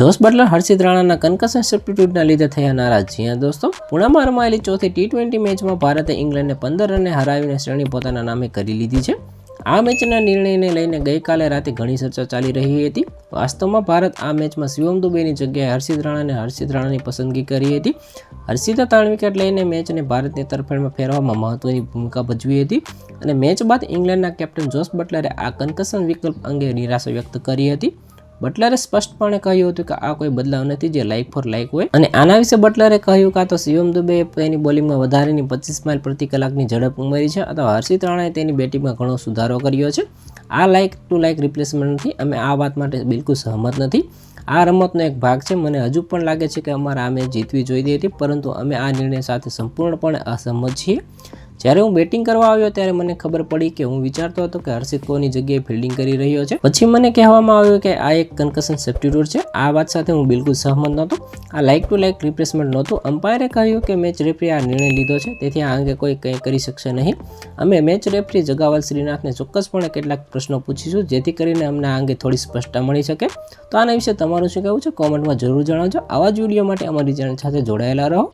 Jos Buttler હર્ષિત રાણાના કન્કશન સબસ્ટિટ્યૂટના લીધે થયા નારાજ। જી હા દોસ્તો, પુણેમાં રમાયેલી ચોથી T20 મેચમાં ભારતે ઇંગ્લેન્ડને 15 રને હરાવીને શ્રેણી પોતાના નામે કરી લીધી છે। આ મેચના નિર્ણયને લઈને ગઈકાલે રાતે ઘણી ચર્ચા ચાલી રહી હતી। વાસ્તવમાં ભારત આ મેચમાં શિવમ દુબેની જગ્યાએ હર્ષિત રાણાની પસંદગી કરી હતી। હર્ષિતે 3 વિકેટ લઈને મેચને ભારતની તરફેણમાં ફેરવવામાં મહત્વની ભૂમિકા ભજવી હતી અને મેચ બાદ ઇંગ્લેન્ડના કેપ્ટન જોસ બટલરે આ કન્કશન વિકલ્પ અંગે નિરાશા વ્યક્ત કરી હતી। બટલરે સ્પષ્ટપણે કહ્યું હતું કે આ કોઈ બદલાવ નથી જે લાઇક ફોર લાઇક હોય, અને આના વિશે બટલરે કહ્યું કે તો શિવમ દુબેએ તેની બોલિંગમાં વધારેની 25 માઇલ પ્રતિ કલાકની ઝડપ ઉમેરી છે અથવા હર્ષિત રાણાએ તેની બેટિંગમાં ઘણો સુધારો કર્યો છે। આ લાઇક ટુ લાઇક રિપ્લેસમેન્ટ નથી। અમે આ વાત માટે બિલકુલ સહમત નથી। આ રમતનો એક ભાગ છે। મને હજુ પણ લાગે છે કે અમારે આ મેચ જીતવી જોઈતી હતી, પરંતુ અમે આ નિર્ણય સાથે સંપૂર્ણપણે અસહમત છીએ। જ્યારે હું બેટિંગ કરવા આવ્યો ત્યારે મને ખબર પડી કે હું વિચારતો હતો કે હર્ષિત કોની જગ્યાએ ફિલ્ડિંગ કરી રહ્યો છે। પછી મને કહેવામાં આવ્યું કે આ એક કન્કશન સબસ્ટિટ્યૂટ છે। આ વાત સાથે હું બિલકુલ સહમત નહોતો। આ લાઇક ટુ લાઇક રિપ્લેસમેન્ટ નહોતું। અમ્પાયરે કહ્યું કે મેચ રેફરીએ આ નિર્ણય લીધો છે, તેથી આ અંગે કોઈ કંઈ કરી શકશે નહીં। અમે મેચ રેફરી જગાવલ શ્રીનાથને ચોક્કસપણે કેટલાક પ્રશ્નો પૂછીશું, જેથી કરીને અમને આ અંગે થોડી સ્પષ્ટતા મળી શકે। તો આના વિશે તમારું શું કહેવું છે? કોમેન્ટમાં જરૂર જણાવજો। આવા જ વિડીયો માટે અમારી ચેનલ સાથે જોડાયેલા રહો।